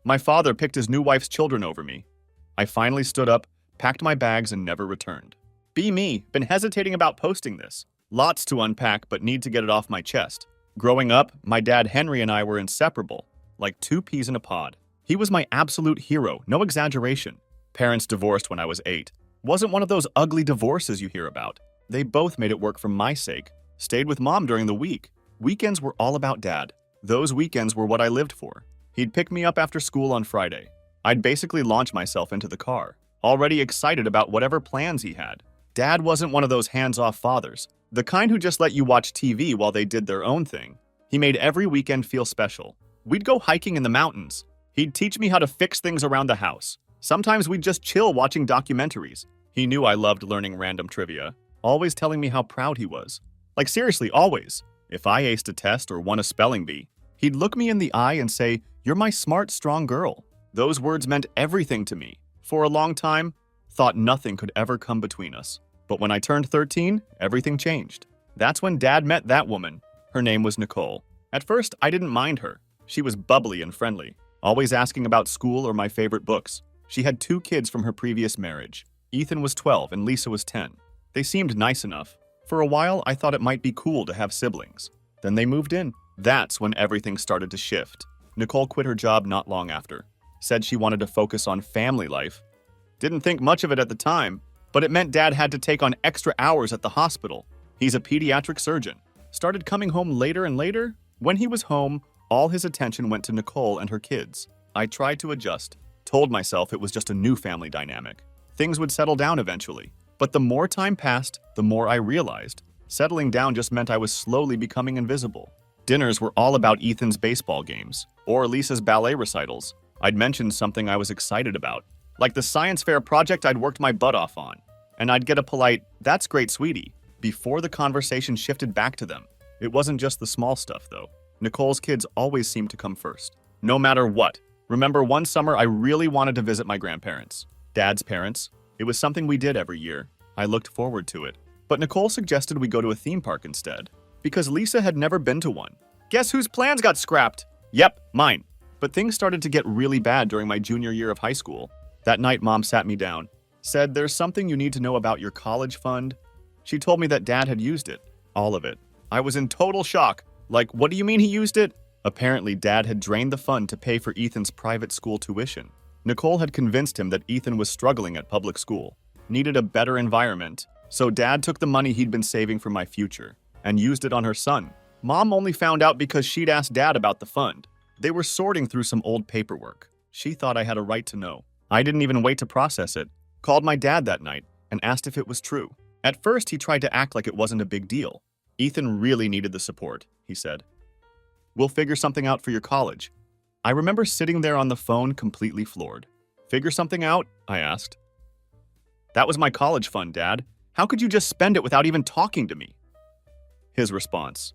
My father picked his new wife's children over me. I finally stood up, packed my bags, and never returned. Be me, been hesitating about posting this. Lots to unpack, but need to get it off my chest. Growing up, my dad Henry and I were inseparable, like two peas in a pod. He was my absolute hero, no exaggeration. Parents divorced when I was 8. Wasn't one of those ugly divorces you hear about. They both made it work for my sake. Stayed with mom during the week. Weekends were all about dad. Those weekends were what I lived for. He'd pick me up after school on Friday. I'd basically launch myself into the car, already excited about whatever plans he had. Dad wasn't one of those hands-off fathers, the kind who just let you watch TV while they did their own thing. He made every weekend feel special. We'd go hiking in the mountains. He'd teach me how to fix things around the house. Sometimes we'd just chill watching documentaries. He knew I loved learning random trivia, always telling me how proud he was. Like seriously, always. If I aced a test or won a spelling bee, he'd look me in the eye and say, "You're my smart, strong girl." Those words meant everything to me. For a long time, thought nothing could ever come between us. But when I turned 13, everything changed. That's when Dad met that woman. Her name was Nicole. At first, I didn't mind her. She was bubbly and friendly, always asking about school or my favorite books. She had 2 kids from her previous marriage. Ethan was 12 and Lisa was 10. They seemed nice enough. For a while, I thought it might be cool to have siblings. Then they moved in. That's when everything started to shift. Nicole quit her job not long after. Said she wanted to focus on family life. Didn't think much of it at the time, but it meant Dad had to take on extra hours at the hospital. He's a pediatric surgeon. Started coming home later and later. When he was home, all his attention went to Nicole and her kids. I tried to adjust, told myself it was just a new family dynamic. Things would settle down eventually. But the more time passed, the more I realized. Settling down just meant I was slowly becoming invisible. Dinners were all about Ethan's baseball games, or Lisa's ballet recitals. I'd mentioned something I was excited about, like the science fair project I'd worked my butt off on. And I'd get a polite, "That's great, sweetie," before the conversation shifted back to them. It wasn't just the small stuff, though. Nicole's kids always seemed to come first, no matter what. Remember one summer I really wanted to visit my grandparents, Dad's parents. It was something we did every year. I looked forward to it. But Nicole suggested we go to a theme park instead, because Lisa had never been to one. Guess whose plans got scrapped? Yep, mine. But things started to get really bad during my junior year of high school. That night, Mom sat me down, said, "There's something you need to know about your college fund." She told me that Dad had used it, all of it. I was in total shock. Like, what do you mean he used it? Apparently, Dad had drained the fund to pay for Ethan's private school tuition. Nicole had convinced him that Ethan was struggling at public school, needed a better environment, so Dad took the money he'd been saving for my future and used it on her son. Mom only found out because she'd asked Dad about the fund. They were sorting through some old paperwork. She thought I had a right to know. I didn't even wait to process it. Called my dad that night and asked if it was true. At first, he tried to act like it wasn't a big deal. Ethan really needed the support, he said. "We'll figure something out for your college." I remember sitting there on the phone completely floored. "Figure something out?" I asked. "That was my college fund, Dad. How could you just spend it without even talking to me?" His response: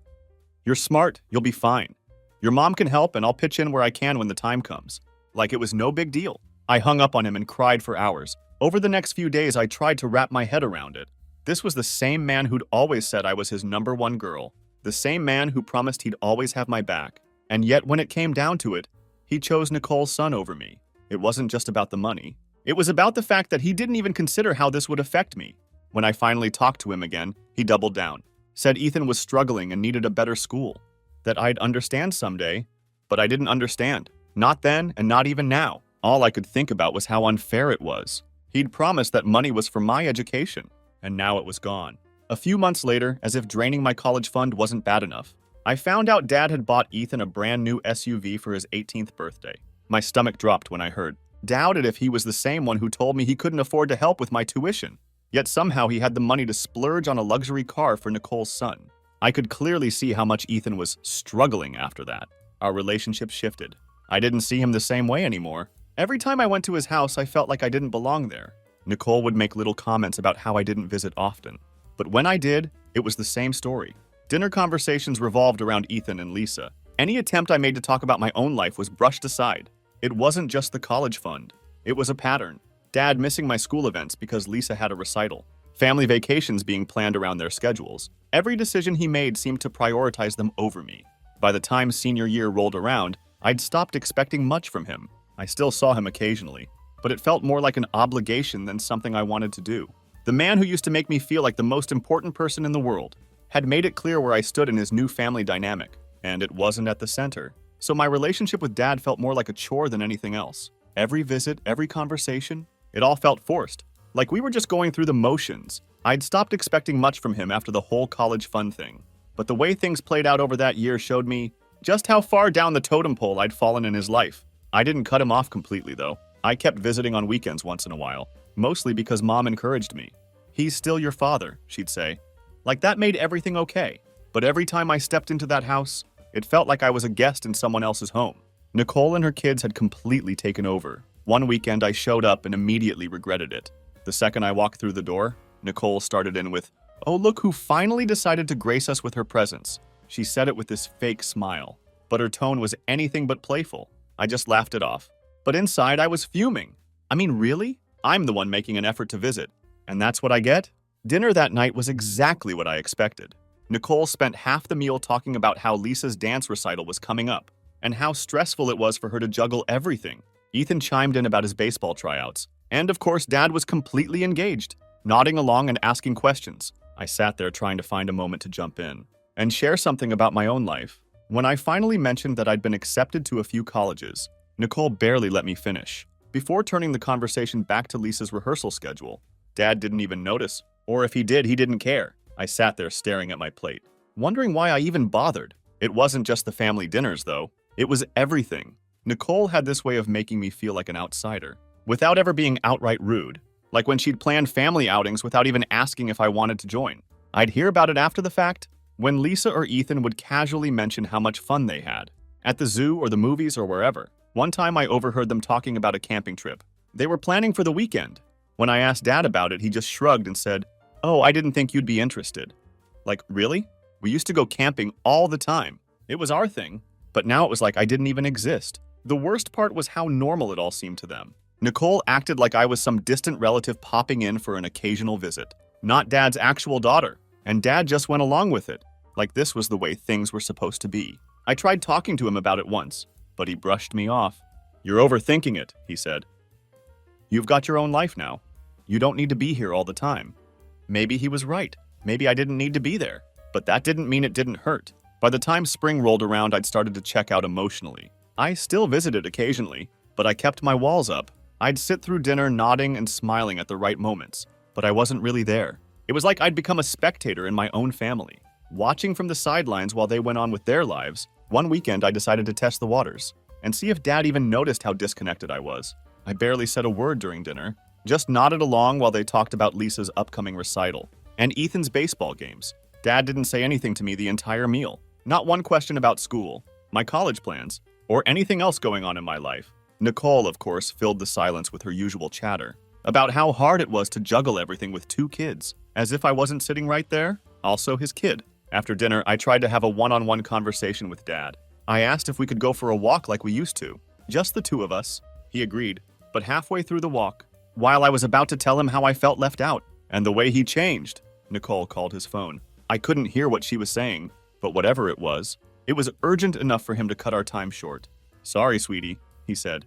"You're smart, you'll be fine. Your mom can help and I'll pitch in where I can when the time comes." Like it was no big deal. I hung up on him and cried for hours. Over the next few days, I tried to wrap my head around it. This was the same man who'd always said I was his #1 girl. The same man who promised he'd always have my back. And yet, when it came down to it, he chose Nicole's son over me. It wasn't just about the money. It was about the fact that he didn't even consider how this would affect me. When I finally talked to him again, he doubled down. Said Ethan was struggling and needed a better school. That I'd understand someday, but I didn't understand. Not then and not even now. All I could think about was how unfair it was. He'd promised that money was for my education, and now it was gone. A few months later, as if draining my college fund wasn't bad enough, I found out Dad had bought Ethan a brand new SUV for his 18th birthday. My stomach dropped when I heard. Doubted if he was the same one who told me he couldn't afford to help with my tuition. Yet somehow he had the money to splurge on a luxury car for Nicole's son. I could clearly see how much Ethan was struggling after that. Our relationship shifted. I didn't see him the same way anymore. Every time I went to his house, I felt like I didn't belong there. Nicole would make little comments about how I didn't visit often. But when I did, it was the same story. Dinner conversations revolved around Ethan and Lisa. Any attempt I made to talk about my own life was brushed aside. It wasn't just the college fund. It was a pattern. Dad missing my school events because Lisa had a recital. Family vacations being planned around their schedules. Every decision he made seemed to prioritize them over me. By the time senior year rolled around, I'd stopped expecting much from him. I still saw him occasionally, but it felt more like an obligation than something I wanted to do. The man who used to make me feel like the most important person in the world had made it clear where I stood in his new family dynamic, and it wasn't at the center. So my relationship with Dad felt more like a chore than anything else. Every visit, every conversation, it all felt forced, like we were just going through the motions. I'd stopped expecting much from him after the whole college fun thing. But the way things played out over that year showed me just how far down the totem pole I'd fallen in his life. I didn't cut him off completely, though. I kept visiting on weekends once in a while, mostly because Mom encouraged me. "He's still your father," she'd say. Like that made everything okay. But every time I stepped into that house, it felt like I was a guest in someone else's home. Nicole and her kids had completely taken over. One weekend I showed up and immediately regretted it. The second I walked through the door, Nicole started in with, "Oh, look who finally decided to grace us with her presence." She said it with this fake smile, but her tone was anything but playful. I just laughed it off. But inside, I was fuming. I mean, really? I'm the one making an effort to visit. And that's what I get? Dinner that night was exactly what I expected. Nicole spent half the meal talking about how Lisa's dance recital was coming up, and how stressful it was for her to juggle everything. Ethan chimed in about his baseball tryouts. And of course, Dad was completely engaged, nodding along and asking questions. I sat there trying to find a moment to jump in and share something about my own life. When I finally mentioned that I'd been accepted to a few colleges, Nicole barely let me finish. Before turning the conversation back to Lisa's rehearsal schedule, Dad didn't even notice, or if he did, he didn't care. I sat there staring at my plate, wondering why I even bothered. It wasn't just the family dinners, though. It was everything. Nicole had this way of making me feel like an outsider, without ever being outright rude, like when she'd planned family outings without even asking if I wanted to join. I'd hear about it after the fact, when Lisa or Ethan would casually mention how much fun they had, at the zoo or the movies or wherever. One time I overheard them talking about a camping trip they were planning for the weekend. When I asked Dad about it, he just shrugged and said, "Oh, I didn't think you'd be interested." Like, really? We used to go camping all the time. It was our thing. But now it was like I didn't even exist. The worst part was how normal it all seemed to them. Nicole acted like I was some distant relative popping in for an occasional visit, not Dad's actual daughter. And Dad just went along with it, like this was the way things were supposed to be. I tried talking to him about it once, but he brushed me off. "You're overthinking it," he said. "You've got your own life now. You don't need to be here all the time." Maybe he was right. Maybe I didn't need to be there. But that didn't mean it didn't hurt. By the time spring rolled around, I'd started to check out emotionally. I still visited occasionally, but I kept my walls up. I'd sit through dinner nodding and smiling at the right moments, but I wasn't really there. It was like I'd become a spectator in my own family, watching from the sidelines while they went on with their lives. One weekend, I decided to test the waters and see if Dad even noticed how disconnected I was. I barely said a word during dinner, just nodded along while they talked about Lisa's upcoming recital and Ethan's baseball games. Dad didn't say anything to me the entire meal. Not one question about school, my college plans, or anything else going on in my life. Nicole, of course, filled the silence with her usual chatter about how hard it was to juggle everything with 2 kids, as if I wasn't sitting right there, also his kid. After dinner, I tried to have a one-on-one conversation with Dad. I asked if we could go for a walk like we used to, just the 2 of us. He agreed, but halfway through the walk, while I was about to tell him how I felt left out and the way he changed, Nicole called his phone. I couldn't hear what she was saying, but whatever it was urgent enough for him to cut our time short. "Sorry, sweetie," he said,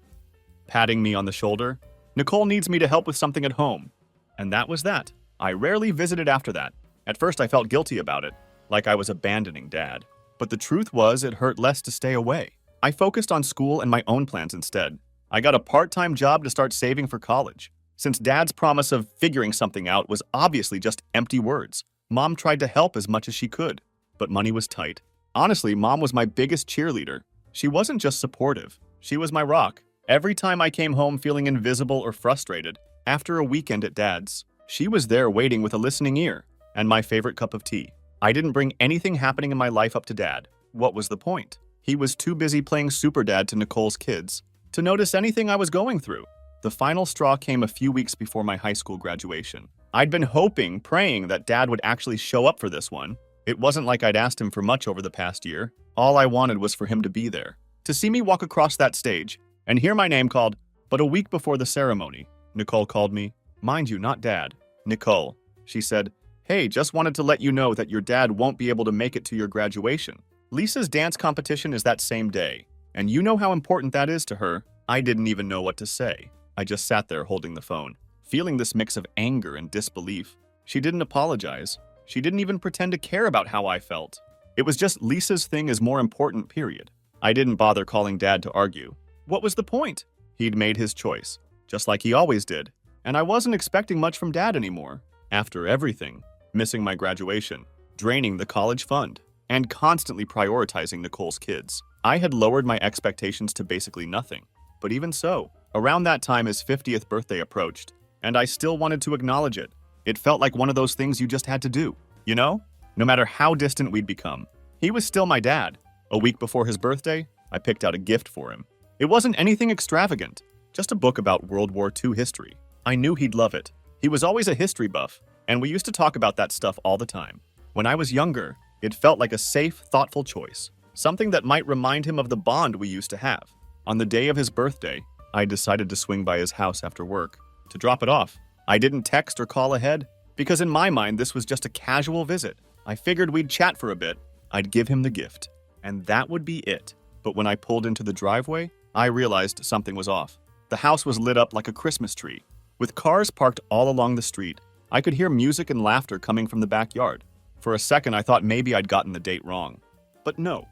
patting me on the shoulder. "Nicole needs me to help with something at home." And that was that. I rarely visited after that. At first, I felt guilty about it, like I was abandoning Dad. But the truth was, it hurt less to stay away. I focused on school and my own plans instead. I got a part-time job to start saving for college, since Dad's promise of figuring something out was obviously just empty words. Mom tried to help as much as she could, but money was tight. Honestly, Mom was my biggest cheerleader. She wasn't just supportive, she was my rock. Every time I came home feeling invisible or frustrated, after a weekend at Dad's, she was there waiting with a listening ear and my favorite cup of tea. I didn't bring anything happening in my life up to Dad. What was the point? He was too busy playing super dad to Nicole's kids to notice anything I was going through. The final straw came a few weeks before my high school graduation. I'd been hoping, praying that Dad would actually show up for this one. It wasn't like I'd asked him for much over the past year. All I wanted was for him to be there, to see me walk across that stage and hear my name called. But a week before the ceremony, Nicole called me. Mind you, not Dad. Nicole. She said, "Hey, just wanted to let you know that your dad won't be able to make it to your graduation. Lisa's dance competition is that same day, and you know how important that is to her. I didn't even know what to say. I just sat there holding the phone, feeling this mix of anger and disbelief. She didn't apologize. She didn't even pretend to care about how I felt. It was just Lisa's thing is more important, period. I didn't bother calling Dad to argue. What was the point? He'd made his choice, just like he always did. And I wasn't expecting much from Dad anymore. After everything, missing my graduation, draining the college fund, and constantly prioritizing Nicole's kids, I had lowered my expectations to basically nothing. But even so, around that time his 50th birthday approached, and I still wanted to acknowledge it. It felt like one of those things you just had to do, you know? No matter how distant we'd become. He was still my dad. A week before his birthday, I picked out a gift for him. It wasn't anything extravagant, just a book about World War II history. I knew he'd love it. He was always a history buff, and we used to talk about that stuff all the time. When I was younger, it felt like a safe, thoughtful choice, something that might remind him of the bond we used to have. On the day of his birthday, I decided to swing by his house after work to drop it off. I didn't text or call ahead, because in my mind this was just a casual visit. I figured we'd chat for a bit, I'd give him the gift, and that would be it. But when I pulled into the driveway, I realized something was off. The house was lit up like a Christmas tree. With cars parked all along the street, I could hear music and laughter coming from the backyard. For a second, I thought maybe I'd gotten the date wrong. But no.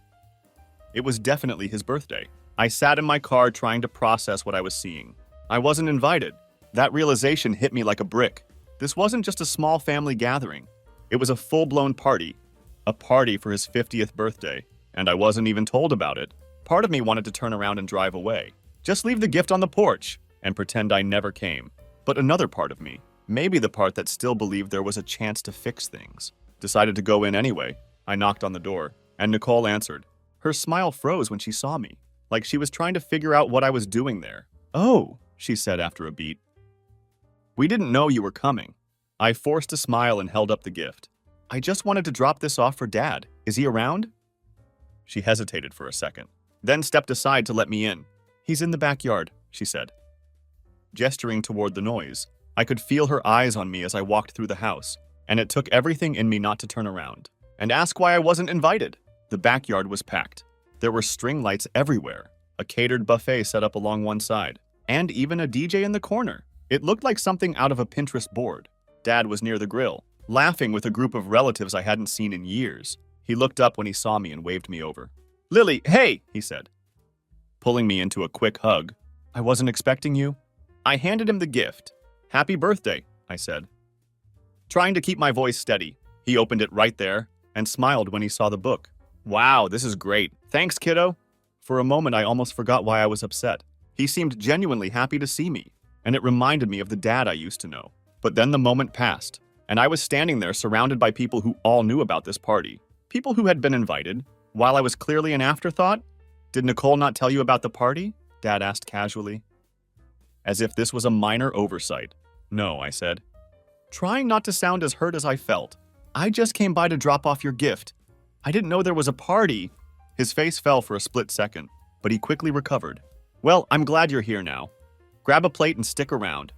It was definitely his birthday. I sat in my car trying to process what I was seeing. I wasn't invited. That realization hit me like a brick. This wasn't just a small family gathering. It was a full-blown party. A party for his 50th birthday. And I wasn't even told about it. Part of me wanted to turn around and drive away. Just leave the gift on the porch and pretend I never came. But another part of me, maybe the part that still believed there was a chance to fix things, decided to go in anyway. I knocked on the door, and Nicole answered. Her smile froze when she saw me, like she was trying to figure out what I was doing there. "Oh," she said after a beat. "We didn't know you were coming." I forced a smile and held up the gift. "I just wanted to drop this off for Dad. Is he around?" She hesitated for a second, then stepped aside to let me in. "He's in the backyard," she said. Gesturing toward the noise, I could feel her eyes on me as I walked through the house, and it took everything in me not to turn around and ask why I wasn't invited. The backyard was packed. There were string lights everywhere, a catered buffet set up along one side, and even a DJ in the corner. It looked like something out of a Pinterest board. Dad was near the grill, laughing with a group of relatives I hadn't seen in years. He looked up when he saw me and waved me over. "Lily, hey," he said, pulling me into a quick hug. "I wasn't expecting you." I handed him the gift. "Happy birthday," I said, trying to keep my voice steady. He opened it right there and smiled when he saw the book. "Wow, this is great. Thanks, kiddo." For a moment, I almost forgot why I was upset. He seemed genuinely happy to see me, and it reminded me of the dad I used to know. But then the moment passed, and I was standing there surrounded by people who all knew about this party. People who had been invited, while I was clearly an afterthought. "Did Nicole not tell you about the party?" Dad asked casually, as if this was a minor oversight. "No," I said, trying not to sound as hurt as I felt. "I just came by to drop off your gift. I didn't know there was a party." His face fell for a split second, but he quickly recovered. "Well, I'm glad you're here now. Grab a plate and stick around."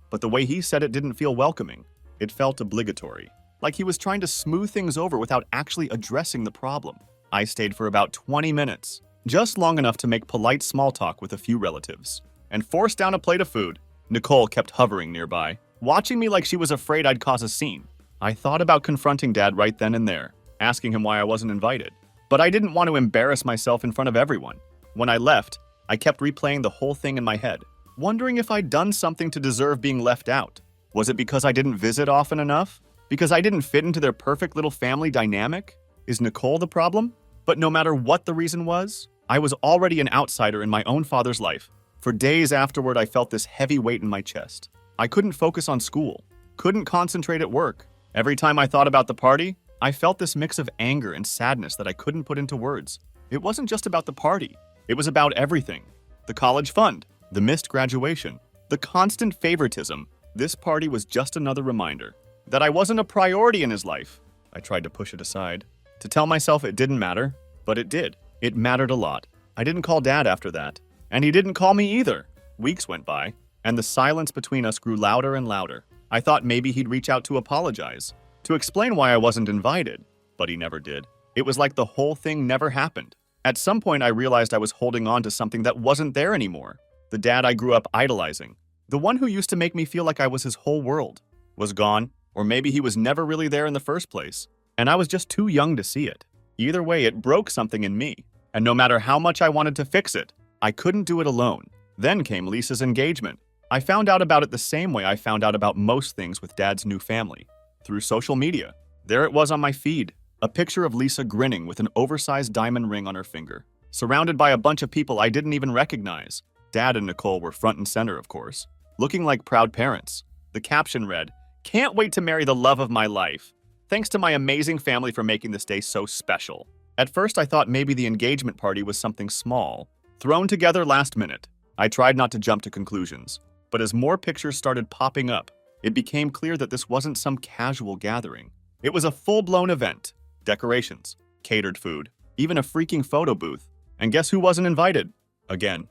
But the way he said it didn't feel welcoming. It felt obligatory, like he was trying to smooth things over without actually addressing the problem. I stayed for about 20 minutes, just long enough to make polite small talk with a few relatives, and forced down a plate of food. Nicole kept hovering nearby, watching me like she was afraid I'd cause a scene. I thought about confronting Dad right then and there, asking him why I wasn't invited. But I didn't want to embarrass myself in front of everyone. When I left, I kept replaying the whole thing in my head, wondering if I'd done something to deserve being left out. Was it because I didn't visit often enough? Because I didn't fit into their perfect little family dynamic? Is Nicole the problem? But no matter what the reason was, I was already an outsider in my own father's life. For days afterward, I felt this heavy weight in my chest. I couldn't focus on school, couldn't concentrate at work. Every time I thought about the party, I felt this mix of anger and sadness that I couldn't put into words. It wasn't just about the party. It was about everything. The college fund, the missed graduation, the constant favoritism. This party was just another reminder that I wasn't a priority in his life. I tried to push it aside, to tell myself it didn't matter, but it did. It mattered a lot. I didn't call Dad after that, and he didn't call me either. Weeks went by, and the silence between us grew louder and louder. I thought maybe he'd reach out to apologize, to explain why I wasn't invited, but he never did. It was like the whole thing never happened. At some point, I realized I was holding on to something that wasn't there anymore. The dad I grew up idolizing, the one who used to make me feel like I was his whole world, was gone, or maybe he was never really there in the first place, and I was just too young to see it. Either way, it broke something in me, and no matter how much I wanted to fix it, I couldn't do it alone. Then came Lisa's engagement. I found out about it the same way I found out about most things with Dad's new family, through social media. There it was on my feed, a picture of Lisa grinning with an oversized diamond ring on her finger, surrounded by a bunch of people I didn't even recognize. Dad and Nicole were front and center, of course, looking like proud parents. The caption read, "Can't wait to marry the love of my life. Thanks to my amazing family for making this day so special." At first, I thought maybe the engagement party was something small, thrown together last minute. I tried not to jump to conclusions, but as more pictures started popping up, it became clear that this wasn't some casual gathering. It was a full-blown event. Decorations, catered food, even a freaking photo booth. And guess who wasn't invited? Again.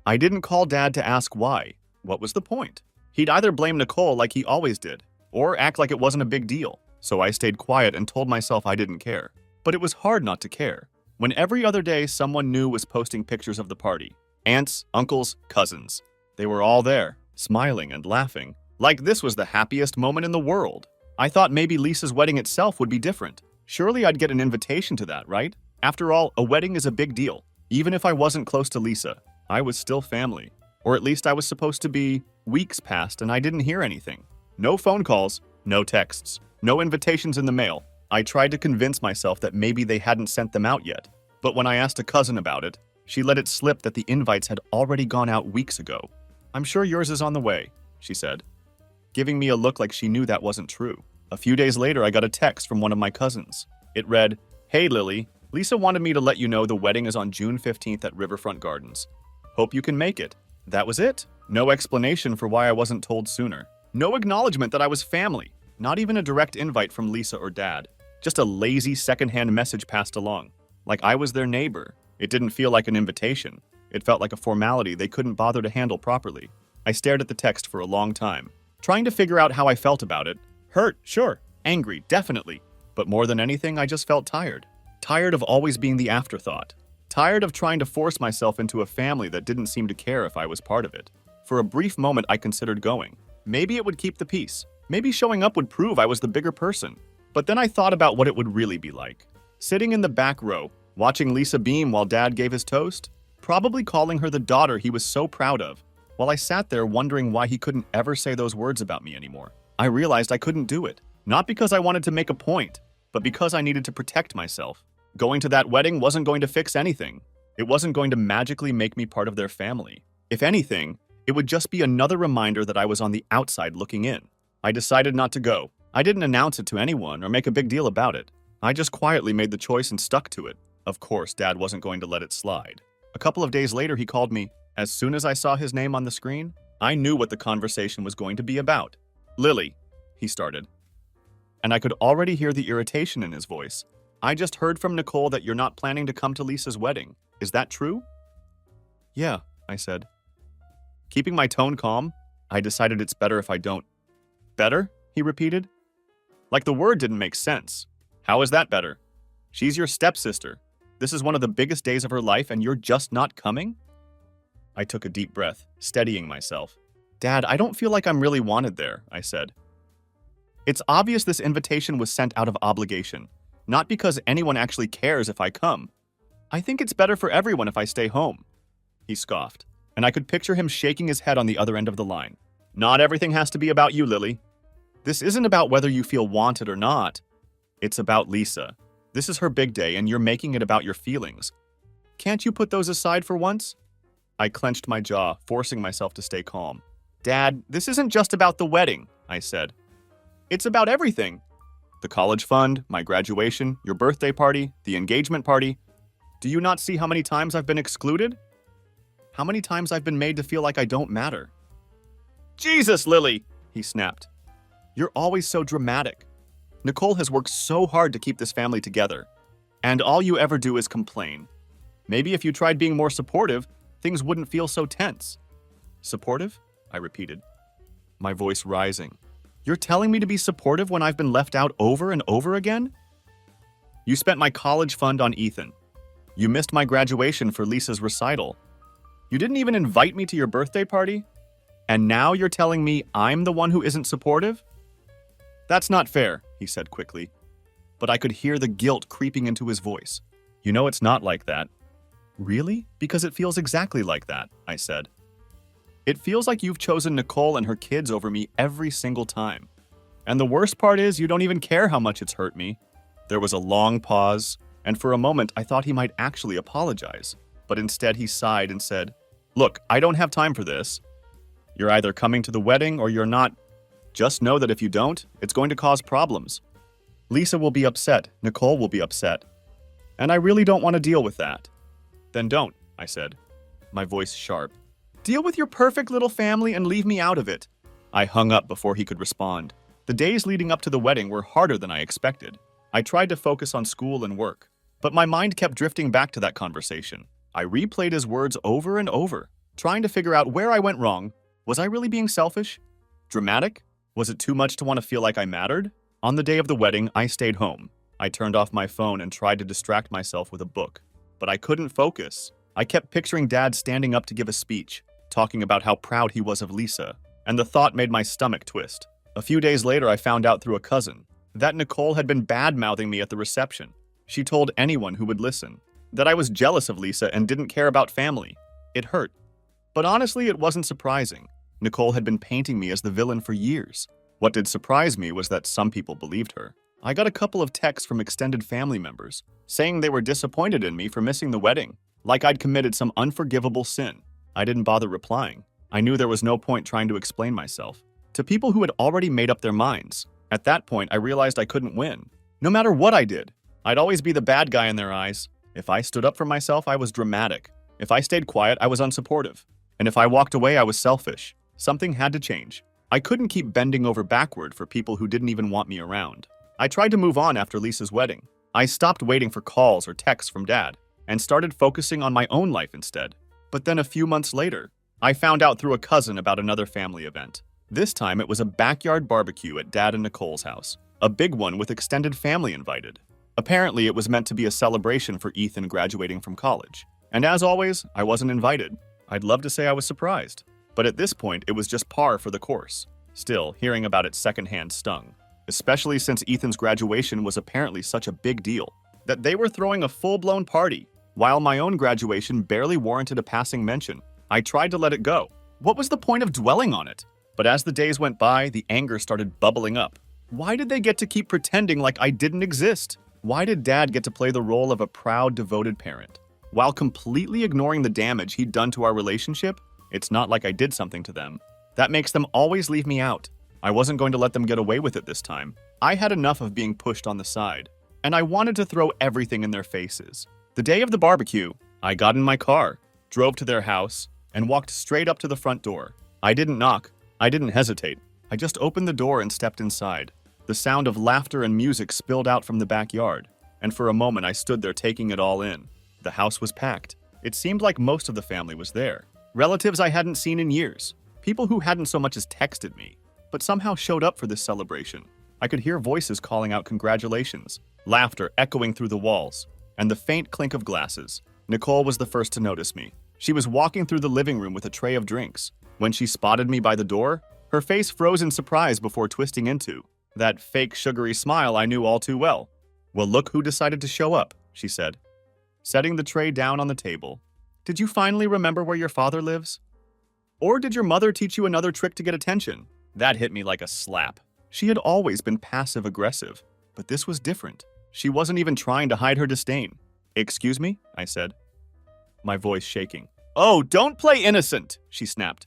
I didn't call Dad to ask why. What was the point? He'd either blame Nicole like he always did, or act like it wasn't a big deal. So I stayed quiet and told myself I didn't care. But it was hard not to care, when every other day someone new was posting pictures of the party. Aunts, uncles, cousins. They were all there, smiling and laughing, like this was the happiest moment in the world. I thought maybe Lisa's wedding itself would be different. Surely I'd get an invitation to that, right? After all, a wedding is a big deal. Even if I wasn't close to Lisa, I was still family. Or at least I was supposed to be. Weeks passed and I didn't hear anything. No phone calls, no texts, no invitations in the mail. I tried to convince myself that maybe they hadn't sent them out yet. But when I asked a cousin about it, she let it slip that the invites had already gone out weeks ago. "I'm sure yours is on the way," she said, giving me a look like she knew that wasn't true. A few days later, I got a text from one of my cousins. It read, "Hey Lily, Lisa wanted me to let you know the wedding is on June 15th at Riverfront Gardens. Hope you can make it." That was it. No explanation for why I wasn't told sooner. No acknowledgement that I was family. Not even a direct invite from Lisa or Dad. Just a lazy secondhand message passed along. Like I was their neighbor. It didn't feel like an invitation. It felt like a formality they couldn't bother to handle properly. I stared at the text for a long time, trying to figure out how I felt about it. Hurt, sure. Angry, definitely. But more than anything, I just felt tired. Tired of always being the afterthought. Tired of trying to force myself into a family that didn't seem to care if I was part of it. For a brief moment, I considered going. Maybe it would keep the peace. Maybe showing up would prove I was the bigger person. But then I thought about what it would really be like. Sitting in the back row, watching Lisa beam while Dad gave his toast, probably calling her the daughter he was so proud of, while I sat there wondering why he couldn't ever say those words about me anymore. I realized I couldn't do it. Not because I wanted to make a point, but because I needed to protect myself. Going to that wedding wasn't going to fix anything. It wasn't going to magically make me part of their family. If anything, it would just be another reminder that I was on the outside looking in. I decided not to go. I didn't announce it to anyone or make a big deal about it. I just quietly made the choice and stuck to it. Of course, Dad wasn't going to let it slide. A couple of days later, he called me. As soon as I saw his name on the screen, I knew what the conversation was going to be about. "Lily," he started. And I could already hear the irritation in his voice. "I just heard from Nicole that you're not planning to come to Lisa's wedding. Is that true?" "Yeah," I said. Keeping my tone calm, I decided it's better if I don't. "Better?" he repeated. Like the word didn't make sense. How is that better? She's your stepsister. This is one of the biggest days of her life and you're just not coming? I took a deep breath, steadying myself. "Dad, I don't feel like I'm really wanted there," I said. "It's obvious this invitation was sent out of obligation, not because anyone actually cares if I come. I think it's better for everyone if I stay home." He scoffed, and I could picture him shaking his head on the other end of the line. "Not everything has to be about you, Lily. This isn't about whether you feel wanted or not. It's about Lisa. This is her big day, and you're making it about your feelings. Can't you put those aside for once?" I clenched my jaw, forcing myself to stay calm. "Dad, this isn't just about the wedding," I said. "It's about everything. The college fund, my graduation, your birthday party, the engagement party. Do you not see how many times I've been excluded? How many times I've been made to feel like I don't matter?" "Jesus, Lily," he snapped. "You're always so dramatic. Nicole has worked so hard to keep this family together, and all you ever do is complain. Maybe if you tried being more supportive, things wouldn't feel so tense." "Supportive?" I repeated, my voice rising. "You're telling me to be supportive when I've been left out over and over again? You spent my college fund on Ethan. You missed my graduation for Lisa's recital. You didn't even invite me to your birthday party? And now you're telling me I'm the one who isn't supportive? That's not fair, he said quickly, but I could hear the guilt creeping into his voice. You know it's not like that. Really? Because it feels exactly like that, I said. It feels like you've chosen Nicole and her kids over me every single time. And the worst part is you don't even care how much it's hurt me. There was a long pause, and for a moment I thought he might actually apologize. But instead he sighed and said, Look, I don't have time for this. You're either coming to the wedding or you're not. Just know that if you don't, it's going to cause problems. Lisa will be upset, Nicole will be upset. And I really don't want to deal with that. Then don't, I said, my voice sharp. Deal with your perfect little family and leave me out of it. I hung up before he could respond. The days leading up to the wedding were harder than I expected. I tried to focus on school and work, but my mind kept drifting back to that conversation. I replayed his words over and over, trying to figure out where I went wrong. Was I really being selfish? Dramatic? Was it too much to want to feel like I mattered? On the day of the wedding, I stayed home. I turned off my phone and tried to distract myself with a book. But I couldn't focus. I kept picturing Dad standing up to give a speech, talking about how proud he was of Lisa, and the thought made my stomach twist. A few days later, I found out through a cousin that Nicole had been bad-mouthing me at the reception. She told anyone who would listen that I was jealous of Lisa and didn't care about family. It hurt. But honestly, it wasn't surprising. Nicole had been painting me as the villain for years. What did surprise me was that some people believed her. I got a couple of texts from extended family members saying they were disappointed in me for missing the wedding, like I'd committed some unforgivable sin. I didn't bother replying. I knew there was no point trying to explain myself. To people who had already made up their minds, at that point I realized I couldn't win. No matter what I did, I'd always be the bad guy in their eyes. If I stood up for myself, I was dramatic. If I stayed quiet, I was unsupportive. And if I walked away, I was selfish. Something had to change. I couldn't keep bending over backward for people who didn't even want me around. I tried to move on after Lisa's wedding. I stopped waiting for calls or texts from Dad and started focusing on my own life instead. But then a few months later, I found out through a cousin about another family event. This time it was a backyard barbecue at Dad and Nicole's house, a big one with extended family invited. Apparently it was meant to be a celebration for Ethan graduating from college. And as always, I wasn't invited. I'd love to say I was surprised, but at this point it was just par for the course. Still, hearing about it secondhand stung, especially since Ethan's graduation was apparently such a big deal that they were throwing a full-blown party, while my own graduation barely warranted a passing mention. I tried to let it go. What was the point of dwelling on it? But as the days went by, the anger started bubbling up. Why did they get to keep pretending like I didn't exist? Why did Dad get to play the role of a proud, devoted parent, while completely ignoring the damage he'd done to our relationship? It's not like I did something to them. That makes them always leave me out. I wasn't going to let them get away with it this time. I had enough of being pushed on the side, and I wanted to throw everything in their faces. The day of the barbecue, I got in my car, drove to their house, and walked straight up to the front door. I didn't knock. I didn't hesitate. I just opened the door and stepped inside. The sound of laughter and music spilled out from the backyard, and for a moment I stood there taking it all in. The house was packed. It seemed like most of the family was there. Relatives I hadn't seen in years. People who hadn't so much as texted me, but somehow showed up for this celebration. I could hear voices calling out congratulations, laughter echoing through the walls, and the faint clink of glasses. Nicole was the first to notice me. She was walking through the living room with a tray of drinks. When she spotted me by the door, her face froze in surprise before twisting into that fake sugary smile I knew all too well. Well, look who decided to show up, she said, setting the tray down on the table. Did you finally remember where your father lives? Or did your mother teach you another trick to get attention? That hit me like a slap. She had always been passive-aggressive, but this was different. She wasn't even trying to hide her disdain. Excuse me? I said, my voice shaking. Oh, don't play innocent, she snapped,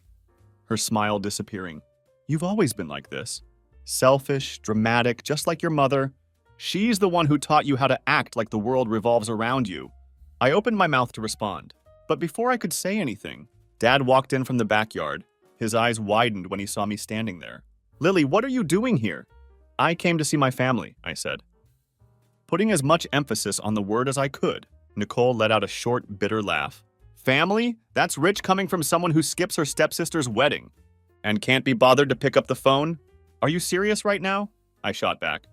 her smile disappearing. You've always been like this. Selfish, dramatic, just like your mother. She's the one who taught you how to act like the world revolves around you. I opened my mouth to respond, but before I could say anything, Dad walked in from the backyard. His eyes widened when he saw me standing there. Lily, what are you doing here? I came to see my family, I said. Putting as much emphasis on the word as I could, Nicole let out a short, bitter laugh. Family? That's rich coming from someone who skips her stepsister's wedding and can't be bothered to pick up the phone? Are you serious right now? I shot back.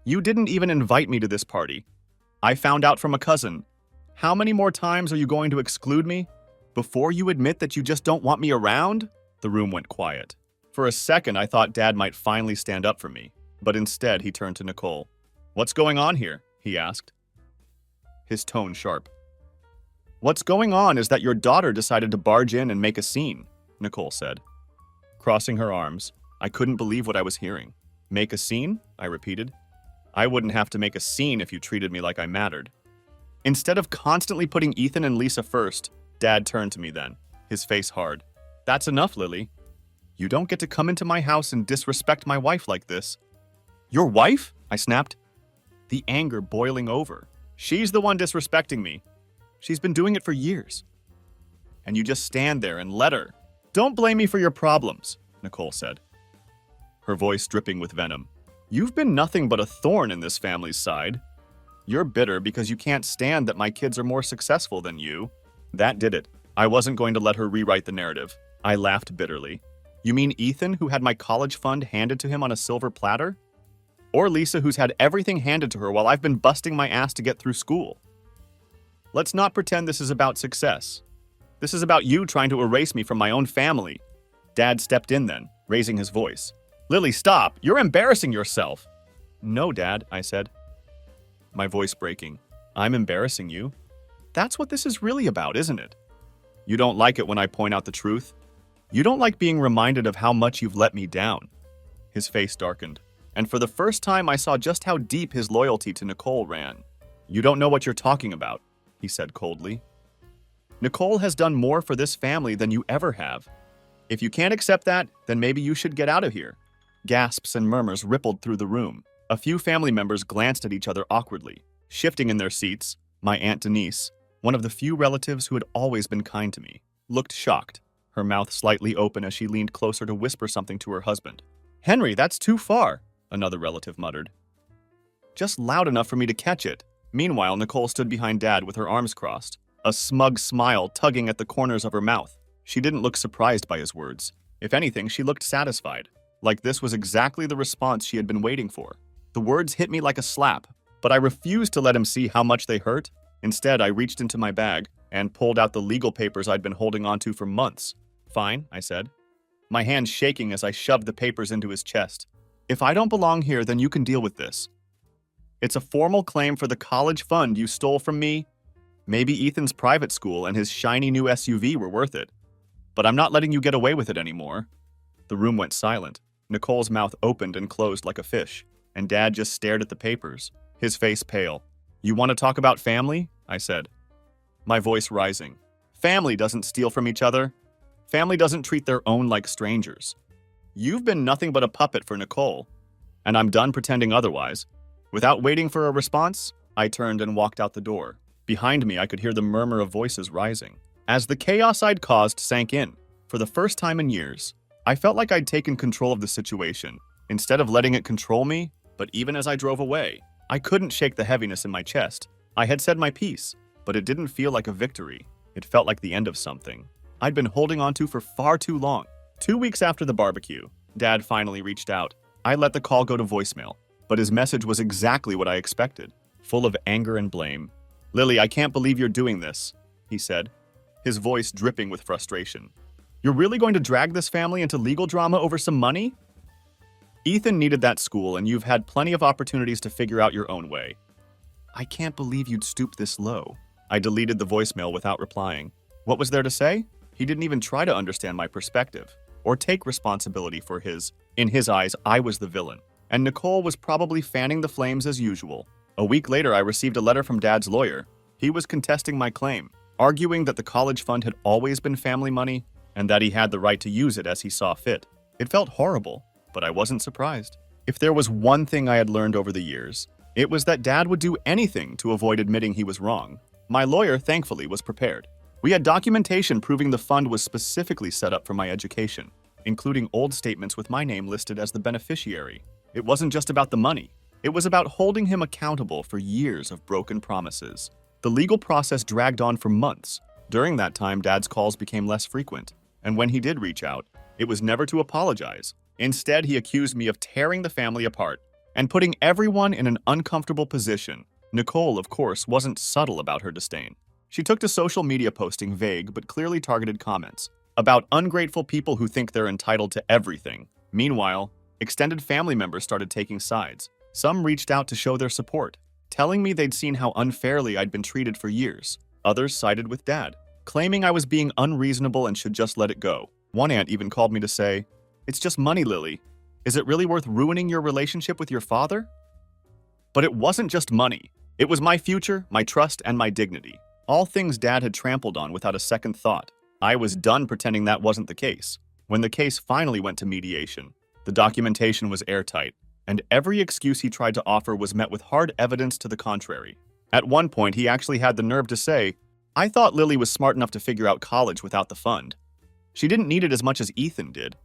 You didn't even invite me to this party. I found out from a cousin. How many more times are you going to exclude me? Before you admit that you just don't want me around? The room went quiet. For a second, I thought Dad might finally stand up for me, but instead he turned to Nicole. "What's going on here?" he asked, his tone sharp. "What's going on is that your daughter decided to barge in and make a scene," Nicole said. Crossing her arms, I couldn't believe what I was hearing. "Make a scene?" I repeated. "I wouldn't have to make a scene if you treated me like I mattered." Instead of constantly putting Ethan and Lisa first, Dad turned to me then, his face hard. "That's enough, Lily. You don't get to come into my house and disrespect my wife like this." "Your wife?" I snapped, the anger boiling over. "She's the one disrespecting me. She's been doing it for years. And you just stand there and let her." "Don't blame me for your problems," Nicole said, her voice dripping with venom. "You've been nothing but a thorn in this family's side. You're bitter because you can't stand that my kids are more successful than you." That did it. I wasn't going to let her rewrite the narrative. I laughed bitterly. "You mean Ethan, who had my college fund handed to him on a silver platter? Or Lisa, who's had everything handed to her while I've been busting my ass to get through school? Let's not pretend this is about success. This is about you trying to erase me from my own family." Dad stepped in then, raising his voice. "Lily, stop! You're embarrassing yourself!" "No, Dad," I said, my voice breaking. "I'm embarrassing you? That's what this is really about, isn't it? You don't like it when I point out the truth? You don't like being reminded of how much you've let me down." His face darkened, and for the first time I saw just how deep his loyalty to Nicole ran. "You don't know what you're talking about," he said coldly. "Nicole has done more for this family than you ever have. If you can't accept that, then maybe you should get out of here." Gasps and murmurs rippled through the room. A few family members glanced at each other awkwardly, shifting in their seats. My Aunt Denise, one of the few relatives who had always been kind to me, looked shocked, her mouth slightly open as she leaned closer to whisper something to her husband. "Henry, that's too far," another relative muttered. "Just loud enough for me to catch it." Meanwhile, Nicole stood behind Dad with her arms crossed, a smug smile tugging at the corners of her mouth. She didn't look surprised by his words. If anything, she looked satisfied, like this was exactly the response she had been waiting for. The words hit me like a slap, but I refused to let him see how much they hurt. Instead, I reached into my bag and pulled out the legal papers I'd been holding onto for months. "Fine," I said, my hands shaking as I shoved the papers into his chest. "If I don't belong here, then you can deal with this. It's a formal claim for the college fund you stole from me. Maybe Ethan's private school and his shiny new SUV were worth it. But I'm not letting you get away with it anymore." The room went silent. Nicole's mouth opened and closed like a fish, and Dad just stared at the papers, his face pale. "You want to talk about family?" I said, my voice rising. "Family doesn't steal from each other. Family doesn't treat their own like strangers. You've been nothing but a puppet for Nicole, and I'm done pretending otherwise." Without waiting for a response, I turned and walked out the door. Behind me, I could hear the murmur of voices rising. As the chaos I'd caused sank in, for the first time in years, I felt like I'd taken control of the situation, instead of letting it control me. But even as I drove away, I couldn't shake the heaviness in my chest. I had said my piece, but it didn't feel like a victory. It felt like the end of something I'd been holding on to for far too long. 2 weeks after the barbecue, Dad finally reached out. I let the call go to voicemail, but his message was exactly what I expected, full of anger and blame. "Lily, I can't believe you're doing this," he said, his voice dripping with frustration. "You're really going to drag this family into legal drama over some money? Ethan needed that school, and you've had plenty of opportunities to figure out your own way. I can't believe you'd stoop this low." I deleted the voicemail without replying. What was there to say? He didn't even try to understand my perspective, or take responsibility for his. In his eyes, I was the villain, and Nicole was probably fanning the flames as usual. A week later, I received a letter from Dad's lawyer. He was contesting my claim, arguing that the college fund had always been family money, and that he had the right to use it as he saw fit. It felt horrible, but I wasn't surprised. If there was one thing I had learned over the years, it was that Dad would do anything to avoid admitting he was wrong. My lawyer, thankfully, was prepared. We had documentation proving the fund was specifically set up for my education, including old statements with my name listed as the beneficiary. It wasn't just about the money. It was about holding him accountable for years of broken promises. The legal process dragged on for months. During that time, Dad's calls became less frequent, and when he did reach out, it was never to apologize. Instead, he accused me of tearing the family apart and putting everyone in an uncomfortable position. Nicole, of course, wasn't subtle about her disdain. She took to social media posting vague but clearly targeted comments about ungrateful people who think they're entitled to everything. Meanwhile, extended family members started taking sides. Some reached out to show their support, telling me they'd seen how unfairly I'd been treated for years. Others sided with Dad, claiming I was being unreasonable and should just let it go. One aunt even called me to say, "It's just money, Lily. Is it really worth ruining your relationship with your father?" But it wasn't just money. It was my future, my trust, and my dignity. All things Dad had trampled on without a second thought. I was done pretending that wasn't the case. When the case finally went to mediation, the documentation was airtight, and every excuse he tried to offer was met with hard evidence to the contrary. At one point, he actually had the nerve to say, "I thought Lily was smart enough to figure out college without the fund. She didn't need it as much as Ethan did."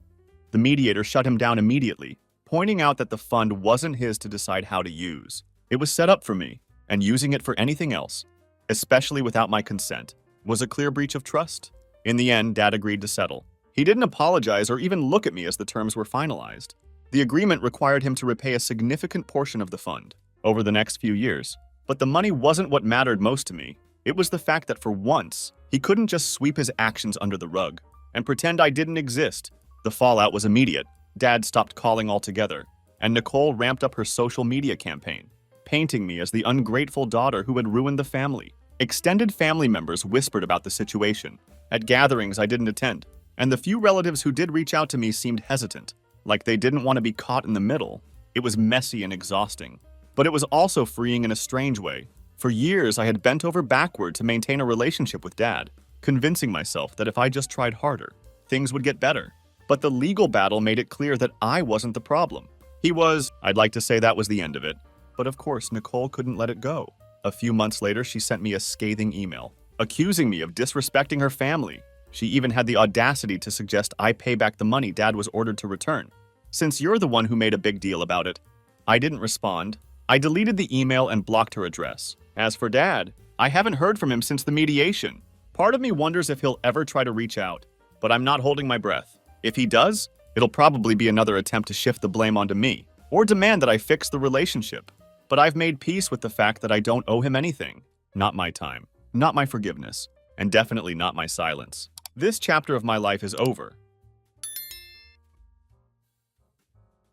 The mediator shut him down immediately, pointing out that the fund wasn't his to decide how to use. It was set up for me, and using it for anything else, especially without my consent, was a clear breach of trust. In the end, Dad agreed to settle. He didn't apologize or even look at me as the terms were finalized. The agreement required him to repay a significant portion of the fund over the next few years. But the money wasn't what mattered most to me. It was the fact that for once, he couldn't just sweep his actions under the rug and pretend I didn't exist. The fallout was immediate. Dad stopped calling altogether, and Nicole ramped up her social media campaign, painting me as the ungrateful daughter who had ruined the family. Extended family members whispered about the situation at gatherings I didn't attend, and the few relatives who did reach out to me seemed hesitant, like they didn't want to be caught in the middle. It was messy and exhausting, but it was also freeing in a strange way. For years, I had bent over backward to maintain a relationship with Dad, convincing myself that if I just tried harder, things would get better. But the legal battle made it clear that I wasn't the problem. He was. I'd like to say that was the end of it. But of course, Nicole couldn't let it go. A few months later, she sent me a scathing email, accusing me of disrespecting her family. She even had the audacity to suggest I pay back the money Dad was ordered to return. "Since you're the one who made a big deal about it." I didn't respond. I deleted the email and blocked her address. As for Dad, I haven't heard from him since the mediation. Part of me wonders if he'll ever try to reach out, but I'm not holding my breath. If he does, it'll probably be another attempt to shift the blame onto me, or demand that I fix the relationship. But I've made peace with the fact that I don't owe him anything. Not my time, not my forgiveness, and definitely not my silence. This chapter of my life is over,